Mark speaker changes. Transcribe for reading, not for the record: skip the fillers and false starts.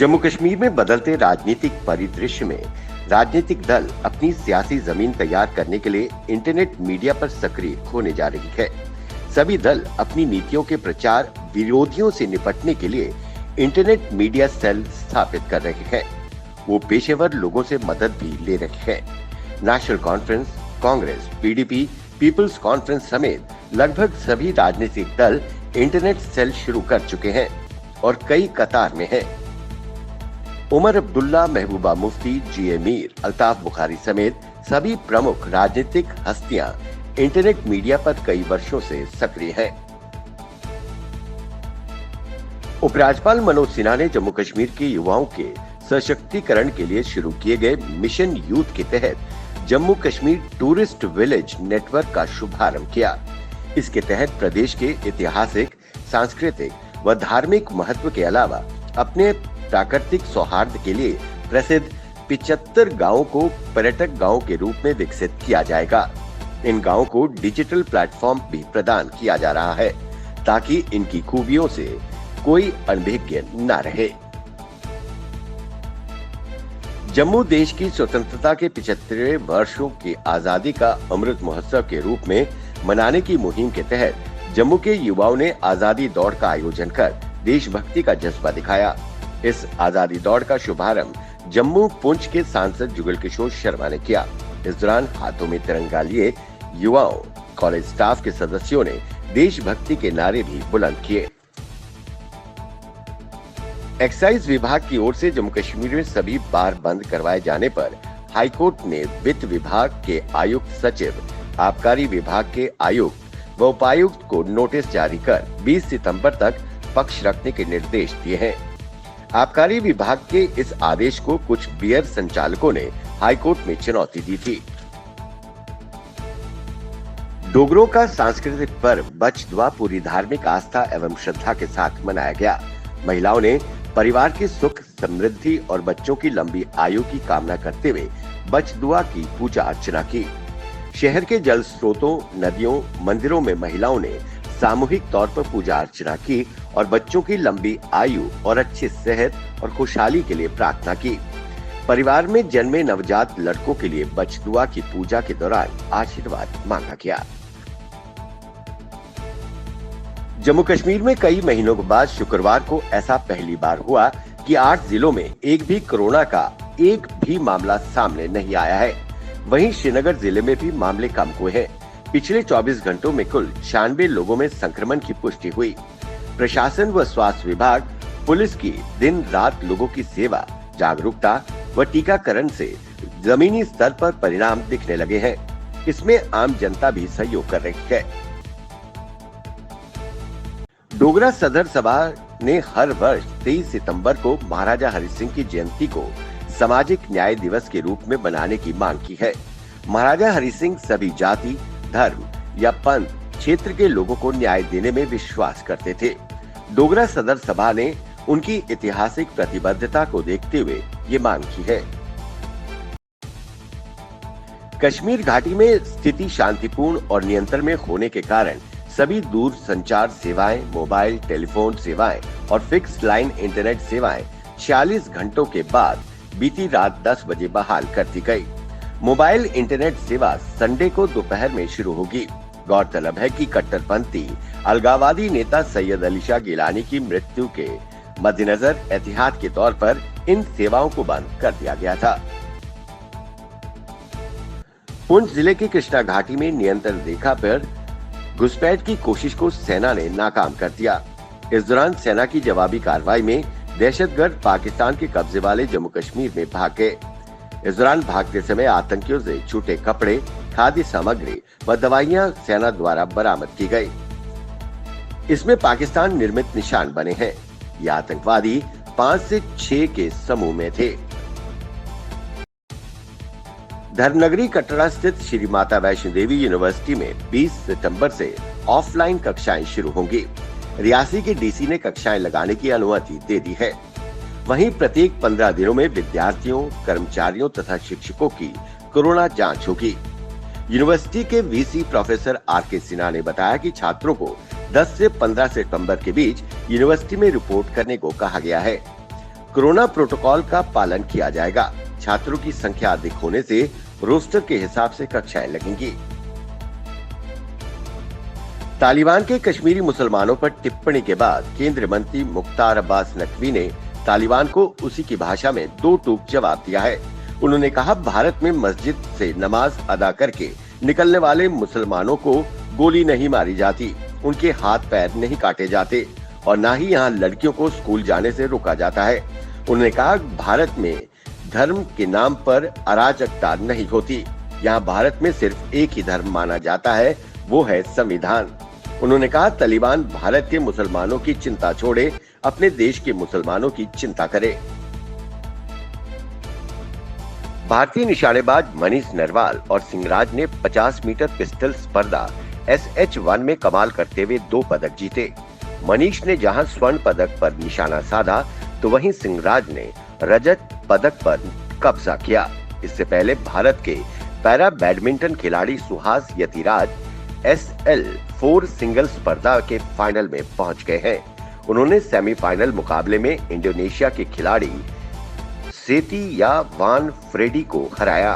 Speaker 1: जम्मू कश्मीर में बदलते राजनीतिक परिदृश्य में राजनीतिक दल अपनी सियासी जमीन तैयार करने के लिए इंटरनेट मीडिया पर सक्रिय होने जा रही है। सभी दल अपनी नीतियों के प्रचार विरोधियों से निपटने के लिए इंटरनेट मीडिया सेल स्थापित कर रहे हैं। वो पेशेवर लोगों से मदद भी ले रहे हैं। नेशनल कॉन्फ्रेंस, कांग्रेस, पीडीपी, पीपल्स कॉन्फ्रेंस समेत लगभग सभी राजनीतिक दल इंटरनेट सेल शुरू कर चुके हैं और कई कतार में हैं। उमर अब्दुल्ला, महबूबा मुफ्ती, जीए मीर, अल्ताफ बुखारी समेत सभी प्रमुख राजनीतिक हस्तियां इंटरनेट मीडिया पर कई वर्षों से सक्रिय हैं। उपराज्यपाल मनोज सिन्हा ने जम्मू कश्मीर के युवाओं के सशक्तिकरण के लिए शुरू किए गए मिशन यूथ के तहत Jammu Kashmir tourist village network का शुभारंभ किया। इसके तहत प्रदेश के ऐतिहासिक, सांस्कृतिक व धार्मिक महत्व के अलावा अपने प्राकृतिक सौहार्द के लिए प्रसिद्ध 75 गांवों को पर्यटक गांव के रूप में विकसित किया जाएगा। इन गांवों को डिजिटल प्लेटफॉर्म भी प्रदान किया जा रहा है ताकि इनकी खूबियों से कोई अनभिज्ञ न रहे। जम्मू देश की स्वतंत्रता के 75वें वर्षों की आजादी का अमृत महोत्सव के रूप में मनाने की मुहिम के तहत जम्मू के युवाओं ने आजादी दौड़ का आयोजन कर देशभक्ति का जज्बा दिखाया। इस आजादी दौड़ का शुभारंभ जम्मू पुंछ के सांसद जुगल किशोर शर्मा ने किया। इस दौरान हाथों में तिरंगा लिए युवाओं, कॉलेज स्टाफ के सदस्यों ने देशभक्ति के नारे भी बुलंद किए। एक्साइज विभाग की ओर से जम्मू कश्मीर में सभी बार बंद करवाए जाने पर हाईकोर्ट ने वित्त विभाग के आयुक्त सचिव, आबकारी विभाग के आयुक्त व उपायुक्त को नोटिस जारी कर 20 सितंबर तक पक्ष रखने के निर्देश दिए हैं। आबकारी विभाग के इस आदेश को कुछ बियर संचालकों ने हाईकोर्ट में चुनौती दी थी। डोगरों का सांस्कृतिक पर्व बचदुआ पूरी धार्मिक आस्था एवं श्रद्धा के साथ मनाया गया। महिलाओं ने परिवार की सुख, समृद्धि और बच्चों की लंबी आयु की कामना करते हुए बचदुआ की पूजा अर्चना की। शहर के जल स्रोतों, नदियों, मंदिरों में महिलाओं ने सामूहिक तौर पर पूजा अर्चना की और बच्चों की लंबी आयु और अच्छी सेहत और खुशहाली के लिए प्रार्थना की। परिवार में जन्मे नवजात लड़कों के लिए बचदुआ की पूजा के दौरान आशीर्वाद मांगा गया। जम्मू कश्मीर में कई महीनों के बाद शुक्रवार को ऐसा पहली बार हुआ कि 8 जिलों में एक भी कोरोना का एक भी मामला सामने नहीं आया है। वहीं श्रीनगर जिले में भी मामले कम हुए हैं। पिछले 24 घंटों में कुल 96 लोगों में संक्रमण की पुष्टि हुई। प्रशासन व स्वास्थ्य विभाग, पुलिस की दिन रात लोगों की सेवा, जागरूकता व टीकाकरण से जमीनी स्तर पर परिणाम दिखने लगे हैं। इसमें आम जनता भी सहयोग कर रही है। डोगरा सदर सभा ने हर वर्ष 23 सितंबर को महाराजा हरि सिंह की जयंती को सामाजिक न्याय दिवस के रूप में मनाने की मांग की है। महाराजा हरि सिंह सभी जाति, धर्म या पंथ क्षेत्र के लोगों को न्याय देने में विश्वास करते थे। डोगरा सदर सभा ने उनकी ऐतिहासिक प्रतिबद्धता को देखते हुए ये मांग की है। कश्मीर घाटी में स्थिति शांतिपूर्ण और नियंत्रण में होने के कारण सभी दूर संचार सेवाएं, मोबाइल टेलीफोन सेवाएं और फिक्स लाइन इंटरनेट सेवाएं 46 घंटों के बाद बीती रात 10 बजे बहाल कर दी गयी। मोबाइल इंटरनेट सेवा संडे को दोपहर में शुरू होगी। गौरतलब है कि कट्टरपंथी अलगाववादी नेता सैयद अली शाह गिलानी की मृत्यु के मद्देनजर एहतियात के तौर पर इन सेवाओं को बंद कर दिया गया था। पुंछ जिले की कृष्णा घाटी में नियंत्रण रेखा पर घुसपैठ की कोशिश को सेना ने नाकाम कर दिया। इस दौरान सेना की जवाबी कार्रवाई में दहशतगर्द पाकिस्तान के कब्जे वाले जम्मू कश्मीर में भाग गए। इस दौरान भागते समय आतंकियों से छूटे कपड़े, खाद्य सामग्री व दवाइयां सेना द्वारा बरामद की गई। इसमें पाकिस्तान निर्मित निशान बने हैं। ये आतंकवादी 5 से 6 के समूह में थे। धर्मनगरी कटरा स्थित श्री माता वैष्णो देवी यूनिवर्सिटी में 20 सितंबर से ऑफलाइन कक्षाएं शुरू होंगी। रियासी के डीसी ने कक्षाएं लगाने की अनुमति दे दी है। वहीं प्रत्येक 15 दिनों में विद्यार्थियों, कर्मचारियों तथा शिक्षकों की कोरोना जांच होगी। यूनिवर्सिटी के वीसी प्रोफेसर आर.के. सिन्हा ने बताया कि छात्रों को 10 से 15 सितंबर के बीच यूनिवर्सिटी में रिपोर्ट करने को कहा गया है। कोरोना प्रोटोकॉल का पालन किया जाएगा। छात्रों की संख्या अधिक होने से रोस्टर के हिसाब से कक्षाएं लगेंगी। तालिबान के कश्मीरी मुसलमानों पर टिप्पणी के बाद केंद्रीय मंत्री मुख्तार अब्बास नकवी ने तालिबान को उसी की भाषा में दो टूक जवाब दिया है। उन्होंने कहा, भारत में मस्जिद से नमाज अदा करके निकलने वाले मुसलमानों को गोली नहीं मारी जाती, उनके हाथ पैर नहीं काटे जाते और न ही यहाँ लड़कियों को स्कूल जाने से रोका जाता है। उन्होंने कहा, भारत में धर्म के नाम पर अराजकता नहीं होती। यहाँ भारत में सिर्फ एक ही धर्म माना जाता है, वो है संविधान। उन्होंने कहा, तालिबान भारत के मुसलमानों की चिंता छोड़े, अपने देश के मुसलमानों की चिंता करे। भारतीय निशानेबाज मनीष नरवाल और सिंहराज ने 50 मीटर पिस्टल स्पर्धा SH1 में कमाल करते हुए 2 पदक जीते। मनीष ने जहां स्वर्ण पदक पर निशाना साधा, तो वहीं सिंहराज ने रजत पदक पर कब्जा किया। इससे पहले भारत के पैरा बैडमिंटन खिलाड़ी सुहास यतिराज SL4 सिंगल स्पर्धा के फाइनल में पहुंच गए हैं। उन्होंने सेमीफाइनल मुकाबले में इंडोनेशिया के खिलाड़ी सेतिया वान फ्रेडी को हराया।